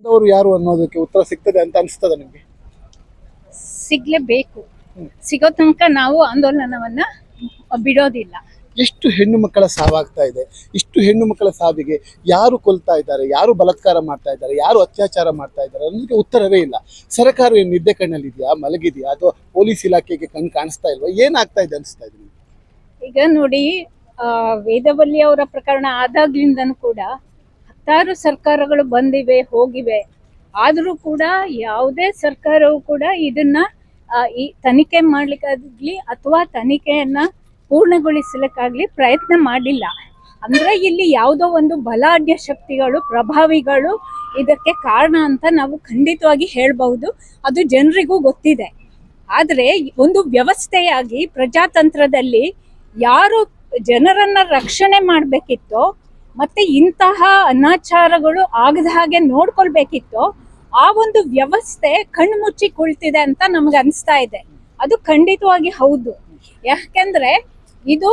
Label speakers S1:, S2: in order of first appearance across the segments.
S1: ಅವರು ಯಾರು ಅನ್ನೋದಕ್ಕೆ ಉತ್ತರ ಸಿಗ್ತದೆ ಅಂತ ಅನಿಸ್ತದೆ ನಿಮಗೆ?
S2: ಸಿಗ್ಲೇಬೇಕು. ಸಿಗೋ ತನಕ ನಾವು ಆಂದೋಲನವನ್ನ ಬಿಡೋದಿಲ್ಲ.
S1: ಎಷ್ಟು ಹೆಣ್ಣು ಮಕ್ಕಳ ಸಾವಾಗ್ತಾ ಇದೆ, ಇಷ್ಟು ಹೆಣ್ಣು ಮಕ್ಕಳ ಸಾವಿಗೆ ಯಾರು ಕೊಲ್ತಾ ಇದ್ದಾರೆ, ಯಾರು ಬಲಾತ್ಕಾರ ಮಾಡ್ತಾ ಇದ್ದಾರೆ, ಯಾರು ಅತ್ಯಾಚಾರ ಮಾಡ್ತಾ ಇದ್ದಾರೆ ಅನ್ನೋದಕ್ಕೆ ಉತ್ತರವೇ ಇಲ್ಲ. ಸರ್ಕಾರ ಏನು ನಿದ್ದೆ ಕಣ್ಣಲ್ಲಿದೆಯಾ, ಮಲಗಿದೆಯಾ, ಅಥವಾ ಪೊಲೀಸ್ ಇಲಾಖೆಗೆ ಕಣ್ಣು ಕಾಣಿಸ್ತಾ ಇಲ್ವಾ? ಏನಾಗ್ತಾ ಇದೆ ಅನಿಸ್ತಾ ಇದೆ ನಿಮಗೆ?
S2: ಈಗ ನೋಡಿ, ವೇದವಲ್ಲಿ ಅವರ ಪ್ರಕರಣ ಆದಾಗ್ಲಿಂದನೂ ಕೂಡ ಹತ್ತಾರು ಸರ್ಕಾರಗಳು ಬಂದಿವೆ ಹೋಗಿವೆ. ಆದರೂ ಕೂಡ ಯಾವುದೇ ಸರ್ಕಾರವು ಕೂಡ ಇದನ್ನ ಈ ತನಿಖೆ ಮಾಡ್ಲಿಕ್ಕಾಗ್ಲಿ ಅಥವಾ ತನಿಖೆಯನ್ನ ಪೂರ್ಣಗೊಳಿಸಲಿಕ್ಕಾಗ್ಲಿ ಪ್ರಯತ್ನ ಮಾಡಿಲ್ಲ. ಅಂದ್ರೆ ಇಲ್ಲಿ ಯಾವುದೋ ಒಂದು ಬಲಾಢ್ಯ ಶಕ್ತಿಗಳು, ಪ್ರಭಾವಿಗಳು ಇದಕ್ಕೆ ಕಾರಣ ಅಂತ ನಾವು ಖಂಡಿತವಾಗಿ ಹೇಳ್ಬಹುದು. ಅದು ಜನರಿಗೂ ಗೊತ್ತಿದೆ. ಆದ್ರೆ ಒಂದು ವ್ಯವಸ್ಥೆಯಾಗಿ ಪ್ರಜಾತಂತ್ರದಲ್ಲಿ ಯಾರು ಜನರನ್ನ ರಕ್ಷಣೆ ಮಾಡ್ಬೇಕಿತ್ತೋ ಮತ್ತೆ ಇಂತಹ ಅನಾಚಾರಗಳು ಆಗದ ಹಾಗೆ ನೋಡ್ಕೊಳ್ಬೇಕಿತ್ತೋ ಆ ಒಂದು ವ್ಯವಸ್ಥೆ ಕಣ್ಮುಚ್ಚಿ ಕುಳಿತಿದೆ ಅಂತ ನಮ್ಗೆ ಅನಿಸ್ತಾ ಇದೆ. ಅದು ಖಂಡಿತವಾಗಿ ಹೌದು. ಯಾಕೆಂದ್ರೆ ಇದು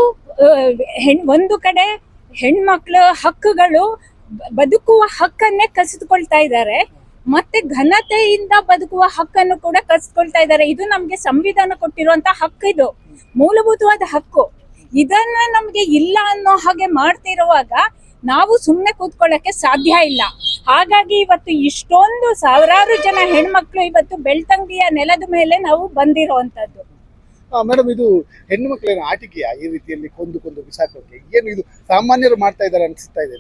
S2: ಒಂದು ಕಡೆ ಹೆಣ್ಮಕ್ಳ ಹಕ್ಕುಗಳು, ಬದುಕುವ ಹಕ್ಕನ್ನೇ ಕಸಿದುಕೊಳ್ತಾ ಇದ್ದಾರೆ, ಮತ್ತೆ ಘನತೆಯಿಂದ ಬದುಕುವ ಹಕ್ಕನ್ನು ಕೂಡ ಕಸಿದುಕೊಳ್ತಾ ಇದ್ದಾರೆ. ಇದು ನಮ್ಗೆ ಸಂವಿಧಾನ ಕೊಟ್ಟಿರುವಂತ ಹಕ್ಕು, ಇದು ಮೂಲಭೂತವಾದ ಹಕ್ಕು. ಇದನ್ನ ನಮ್ಗೆ ಇಲ್ಲ ಅನ್ನೋ ಹಾಗೆ ಮಾಡ್ತಿರುವಾಗ ನಾವು ಸುಮ್ಮನೆ ಕೂತ್ಕೊಳ್ಳಕ್ಕೆ ಸಾಧ್ಯ ಇಲ್ಲ. ಹಾಗಾಗಿ ಇವತ್ತು ಇಷ್ಟೊಂದು ಸಾವಿರಾರು ಜನ ಹೆಣ್ಮಕ್ಳು ಇವತ್ತು ಬೆಳ್ತಂಗಿಯ ನೆಲದ ಮೇಲೆ ನಾವು ಬಂದಿರುವಂತದ್ದು.
S1: ಮೇಡಮ್, ಇದು ಹೆಣ್ಣು ಮಕ್ಕಳೇನು ಆಟಿಕೆಯಾ ಈ ರೀತಿಯಲ್ಲಿ ಕೊಂದು ಬಿಸಾಕೋಕೆ? ಏನು ಇದು ಸಾಮಾನ್ಯರು ಮಾಡ್ತಾ ಇದ್ದಾರೆ ಅನಿಸ್ತಾ ಇದೆ?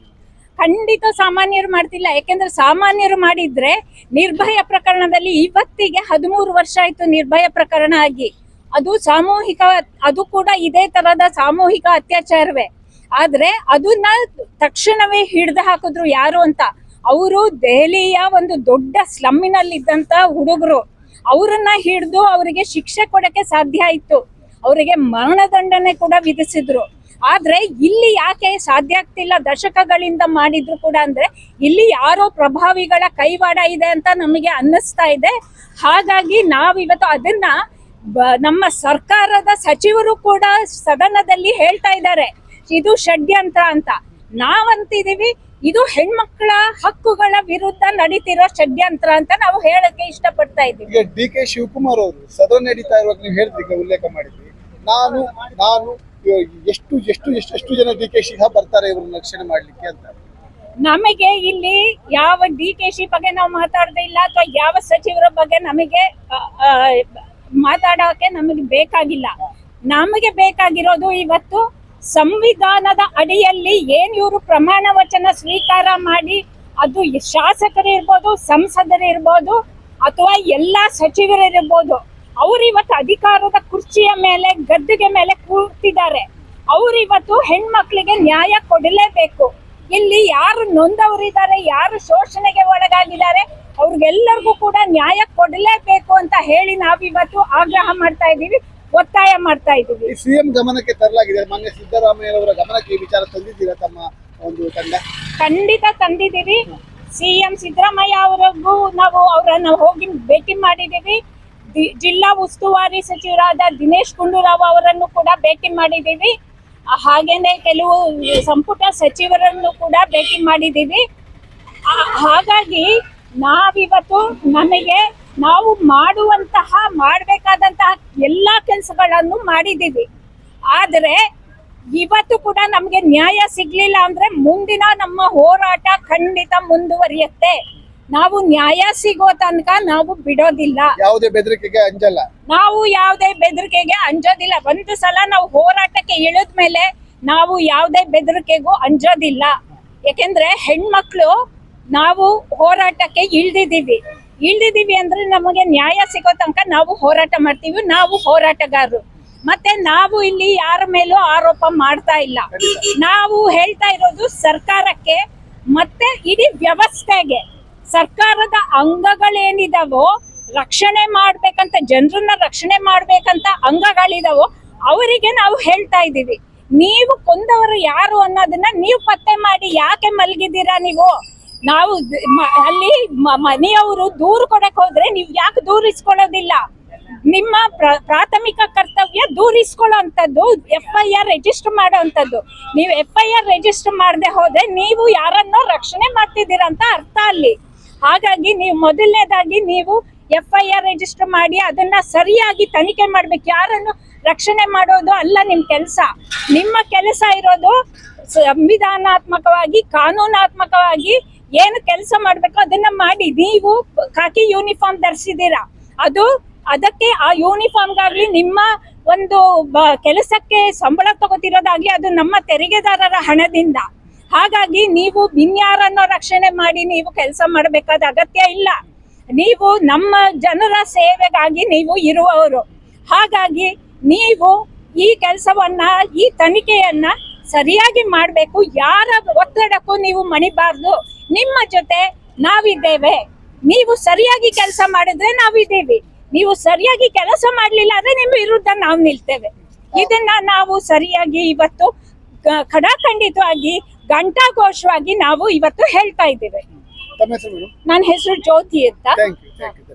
S2: ಖಂಡಿತ ಸಾಮಾನ್ಯರು ಮಾಡ್ತಿಲ್ಲ. ಯಾಕೆಂದ್ರೆ ಸಾಮಾನ್ಯರು ಮಾಡಿದ್ರೆ ನಿರ್ಭಯ ಪ್ರಕರಣದಲ್ಲಿ ಇವತ್ತಿಗೆ 13 ವರ್ಷ ಆಯ್ತು ನಿರ್ಭಯ ಪ್ರಕರಣ ಆಗಿ. ಅದು ಸಾಮೂಹಿಕ, ಅದು ಕೂಡ ಇದೇ ತರದ ಸಾಮೂಹಿಕ ಅತ್ಯಾಚಾರವೇ. ಆದ್ರೆ ಅದನ್ನ ತಕ್ಷಣವೇ ಹಿಡ್ದು ಹಾಕಿದ್ರು. ಯಾರು ಅಂತ? ಅವರು ದೆಹಲಿಯ ಒಂದು ದೊಡ್ಡ ಸ್ಲಮ್ಮಿನಲ್ಲಿದ್ದಂತ ಹುಡುಗರು. ಅವರನ್ನ ಹಿಡಿದು ಅವರಿಗೆ ಶಿಕ್ಷೆ ಕೊಡಕ್ಕೆ ಸಾಧ್ಯ ಆಯ್ತು. ಅವರಿಗೆ ಮರಣದಂಡನೆ ಕೂಡ ವಿಧಿಸಿದ್ರು. ಆದ್ರೆ ಇಲ್ಲಿ ಯಾಕೆ ಸಾಧ್ಯ ಆಗ್ತಿಲ್ಲ? ದಶಕಗಳಿಂದ ಮಾಡಿದ್ರು ಕೂಡ ಅಂದ್ರೆ ಇಲ್ಲಿ ಯಾರೋ ಪ್ರಭಾವಿಗಳ ಕೈವಾಡ ಇದೆ ಅಂತ ನಮಗೆ ಅನ್ನಿಸ್ತಾ ಇದೆ. ಹಾಗಾಗಿ ನಾವಿವತ್ತು ಅದನ್ನ ನಮ್ಮ ಸರ್ಕಾರದ ಸಚಿವರು ಕೂಡ ಸದನದಲ್ಲಿ ಹೇಳ್ತಾ ಇದ್ದಾರೆ, ಇದು ಷಡ್ಯಂತ್ರ ಅಂತ. ನಾವಂತಿದೀವಿ ಇದು ಹೆಣ್ಮಕ್ಳ ಹಕ್ಕುಗಳ ವಿರುದ್ಧ ನಡೀತಿರೋ ಷಡ್ಯಂತ್ರ ಅಂತ ನಾವು ಹೇಳಕ್ಕೆ ಇಷ್ಟಪಡ್ತಾ ಇದ್ದೀವಿ.
S1: ಈಗ ಡಿ.ಕೆ. ಶಿವಕುಮಾರ್ ಅವರು ಸದನ ನಡೀತಾ ಇರುವಾಗ ನೀವು ಹೇಳಿದ್ರಿ, ಉಲ್ಲೇಖ ಮಾಡಿದ್ವಿ, ನಾನು ಎಷ್ಟು ಜನ ಡಿ.ಕೆ.ಶಿ ಬರ್ತಾರೆ ಇವ್ರನ್ನ ರಕ್ಷಣೆ ಮಾಡ್ಲಿಕ್ಕೆ ಅಂತ.
S2: ನಮಗೆ ಇಲ್ಲಿ ಯಾವ ಡಿ.ಕೆ.ಶಿ ಬಗ್ಗೆ ನಾವು ಮಾತಾಡದೇ ಇಲ್ಲ, ಅಥವಾ ಯಾವ ಸಚಿವರ ಬಗ್ಗೆ ನಮಗೆ ಮಾತಾಡೋಕೆ ನಮಗೆ ಬೇಕಾಗಿಲ್ಲ. ನಮಗೆ ಬೇಕಾಗಿರೋದು ಇವತ್ತು ಸಂವಿಧಾನದ ಅಡಿಯಲ್ಲಿ ಏನ್ ಇವರು ಪ್ರಮಾಣ ವಚನ ಸ್ವೀಕಾರ ಮಾಡಿ, ಅದು ಶಾಸಕರಿರ್ಬೋದು, ಸಂಸದರಿರ್ಬೋದು, ಅಥವಾ ಎಲ್ಲಾ ಸಚಿವರಿರ್ಬೋದು, ಅವ್ರು ಇವತ್ತು ಅಧಿಕಾರದ ಕುರ್ಚಿಯ ಮೇಲೆ, ಗದ್ದುಗೆ ಮೇಲೆ ಕೂರ್ತಿದ್ದಾರೆ. ಅವ್ರು ಇವತ್ತು ಹೆಣ್ಮಕ್ಳಿಗೆ ನ್ಯಾಯ ಕೊಡಲೇಬೇಕು. ಇಲ್ಲಿ ಯಾರು ನೊಂದವರಿದ್ದಾರೆ, ಯಾರು ಶೋಷಣೆಗೆ ಒಳಗಾಗಿದ್ದಾರೆ, ಅವ್ರಿಗೆಲ್ಲರಿಗೂ ಕೂಡ ನ್ಯಾಯ ಕೊಡಲೇಬೇಕು ಅಂತ ಹೇಳಿ ನಾವಿವತ್ತು ಆಗ್ರಹ ಮಾಡ್ತಾ ಇದ್ದೀವಿ, ಒತ್ತಾಯ ಮಾಡ್ತಾ ಇದ್ದೀವಿ.
S1: ಸಿಎಂ ಗಮನಕ್ಕೆ ತರಲಾಗಿದೆ. ಮಾನ್ಯ ಸಿದ್ದರಾಮಯ್ಯ ಅವರ ಗಮನಕ್ಕೆ ಈ ವಿಚಾರ ತಂದಿದ್ದೀರಾ ತಮ್ಮ ಒಂದು ತಂಡ?
S2: ಖಂಡಿತ ತಂದಿದ್ದೀವಿ. ಸಿಎಂ ಸಿದ್ದರಾಮಯ್ಯ ಅವರಿಗೂ ನಾವು ಅವರನ್ನ ಹೋಗಿ ಭೇಟಿ ಮಾಡಿದ್ದೀವಿ. ಜಿಲ್ಲಾ ಉಸ್ತುವಾರಿ ಸಚಿವರಾದ ದಿನೇಶ್ ಗುಂಡೂರಾವ್ ಅವರನ್ನು ಕೂಡ ಭೇಟಿ ಮಾಡಿದ್ದೀವಿ. ಹಾಗೇನೆ ಕೆಲವು ಸಂಪುಟ ಸಚಿವರನ್ನು ಕೂಡ ಭೇಟಿ ಮಾಡಿದ್ದೀವಿ. ಹಾಗಾಗಿ ನಾವಿವತ್ತು ನಾವು ಮಾಡಬೇಕಾದಂತಹ ಎಲ್ಲಾ ಕೆಲಸಗಳನ್ನು ಮಾಡಿದ್ದೀವಿ. ಆದರೆ ಇವತ್ತು ಕೂಡ ನಮ್ಗೆ ನ್ಯಾಯ ಸಿಗ್ಲಿಲ್ಲ ಅಂದ್ರೆ ಮುಂದಿನ ನಮ್ಮ ಹೋರಾಟ ಖಂಡಿತ ಮುಂದುವರಿಯುತ್ತೆ. ನಾವು ನ್ಯಾಯ ಸಿಗೋ ತನಕ ನಾವು ಬಿಡೋದಿಲ್ಲ.
S1: ಯಾವುದೇ ಬೆದರಿಕೆಗೆ ಅಂಜಲ್ಲ.
S2: ನಾವು ಯಾವುದೇ ಬೆದರಿಕೆಗೆ ಅಂಜೋದಿಲ್ಲ. ಒಂದು ಸಲ ನಾವು ಹೋರಾಟಕ್ಕೆ ಇಳಿದ್ಮೇಲೆ ನಾವು ಯಾವುದೇ ಬೆದರಿಕೆಗೂ ಅಂಜೋದಿಲ್ಲ. ಯಾಕೆಂದ್ರೆ ಹೆಣ್ಮಕ್ಳು ನಾವು ಹೋರಾಟಕ್ಕೆ ಇಳ್ದಿದ್ದೀವಿ ಅಂದ್ರೆ ನಮಗೆ ನ್ಯಾಯ ಸಿಗೋ ತನಕ ನಾವು ಹೋರಾಟ ಮಾಡ್ತೀವಿ. ನಾವು ಹೋರಾಟಗಾರರು. ಮತ್ತೆ ನಾವು ಇಲ್ಲಿ ಯಾರ ಮೇಲೂ ಆರೋಪ ಮಾಡ್ತಾ ಇಲ್ಲ. ನಾವು ಹೇಳ್ತಾ ಇರೋದು ಸರ್ಕಾರಕ್ಕೆ ಮತ್ತೆ ಇಡೀ ವ್ಯವಸ್ಥೆಗೆ, ಸರ್ಕಾರದ ಅಂಗಗಳೇನಿದಾವೋ, ರಕ್ಷಣೆ ಮಾಡ್ಬೇಕಂತ, ಜನರನ್ನ ರಕ್ಷಣೆ ಮಾಡ್ಬೇಕಂತ ಅಂಗಗಳಿದಾವೋ ಅವರಿಗೆ ನಾವು ಹೇಳ್ತಾ ಇದ್ದೀವಿ, ನೀವು ಕೊಂದವರು ಯಾರು ಅನ್ನೋದನ್ನ ನೀವು ಪತ್ತೆ ಮಾಡಿ. ಯಾಕೆ ಮಲಗಿದ್ದೀರಾ ನೀವು? ನಾವು ಅಲ್ಲಿ ಮನೆಯವರು ದೂರು ಕೊಡಕ್ ಹೋದ್ರೆ ನೀವು ಯಾಕೆ ದೂರಿಸ್ಕೊಳ್ಳೋದಿಲ್ಲ? ನಿಮ್ಮ ಪ್ರಾಥಮಿಕ ಕರ್ತವ್ಯ ದೂರಿಸ್ಕೊಳ್ಳೋ ಅಂತದ್ದು, FIR ರಿಜಿಸ್ಟರ್ ಮಾಡೋ ಅಂತದ್ದು. ನೀವು FIR ರಿಜಿಸ್ಟರ್ ಮಾಡದೆ ಹೋದ್ರೆ ನೀವು ಯಾರನ್ನೋ ರಕ್ಷಣೆ ಮಾಡ್ತಿದ್ದೀರಾ ಅಂತ ಅರ್ಥ ಅಲ್ಲಿ. ಹಾಗಾಗಿ ನೀವು ಮೊದಲನೇದಾಗಿ ನೀವು FIR ರಿಜಿಸ್ಟರ್ ಮಾಡಿ ಅದನ್ನ ಸರಿಯಾಗಿ ತನಿಖೆ ಮಾಡ್ಬೇಕು. ಯಾರನ್ನು ರಕ್ಷಣೆ ಮಾಡೋದು ಅಲ್ಲ ನಿಮ್ಮ ಕೆಲಸ. ನಿಮ್ಮ ಕೆಲಸ ಇರೋದು ಸಂವಿಧಾನಾತ್ಮಕವಾಗಿ ಕಾನೂನಾತ್ಮಕವಾಗಿ ಏನು ಕೆಲಸ ಮಾಡ್ಬೇಕು ಅದನ್ನ ಮಾಡಿ. ನೀವು ಖಾಕಿ ಯೂನಿಫಾರ್ಮ್ ಧರಿಸಿದ್ದೀರಾ, ಅದಕ್ಕೆ ಆ ಯೂನಿಫಾರ್ಮ್ಗಾಗ್ಲಿ ನಿಮ್ಮ ಒಂದು ಕೆಲಸಕ್ಕೆ ಸಂಬಳ ತಗೋತಿರೋದಾಗ್ಲಿ ಅದು ನಮ್ಮ ತೆರಿಗೆದಾರರ ಹಣದಿಂದ. ಹಾಗಾಗಿ ನೀವು ಇನ್ಯಾರನ್ನೋ ರಕ್ಷಣೆ ಮಾಡಿ ನೀವು ಕೆಲಸ ಮಾಡಬೇಕಾದ ಅಗತ್ಯ ಇಲ್ಲ. ನೀವು ನಮ್ಮ ಜನರ ಸೇವೆಗಾಗಿ ನೀವು ಇರುವವರು. ಹಾಗಾಗಿ ನೀವು ಈ ಕೆಲಸವನ್ನ, ಈ ತನಿಖೆಯನ್ನ ಸರಿಯಾಗಿ ಮಾಡಬೇಕು. ಯಾರ ಒತ್ತಡಕ್ಕೂ ನೀವು ಮಣಿಬಾರ್ದು. ನಿಮ್ಮ ಜೊತೆ ನಾವಿದ್ದೇವೆ. ನೀವು ಸರಿಯಾಗಿ ಕೆಲಸ ಮಾಡಿದ್ರೆ ನಾವಿದ್ದೀವಿ. ನೀವು ಸರಿಯಾಗಿ ಕೆಲಸ ಮಾಡಲಿಲ್ಲ ಅಂದ್ರೆ ನಿಮ್ಮ ವಿರುದ್ಧ ನಾವು ನಿಲ್ತೇವೆ. ಇದನ್ನ ನಾವು ಸರಿಯಾಗಿ ಇವತ್ತು ಖಡಾಖಂಡಿತವಾಗಿ ಘಂಟಾಘೋಷವಾಗಿ ನಾವು ಇವತ್ತು ಹೇಳ್ತಾ ಇದ್ದೇವೆ.
S1: ತಮ್ಮ ಹೆಸರು ಮೇಡಮ್?
S2: ನನ್ನ ಹೆಸರು ಜ್ಯೋತಿ ಅಂತ.
S1: Thank you.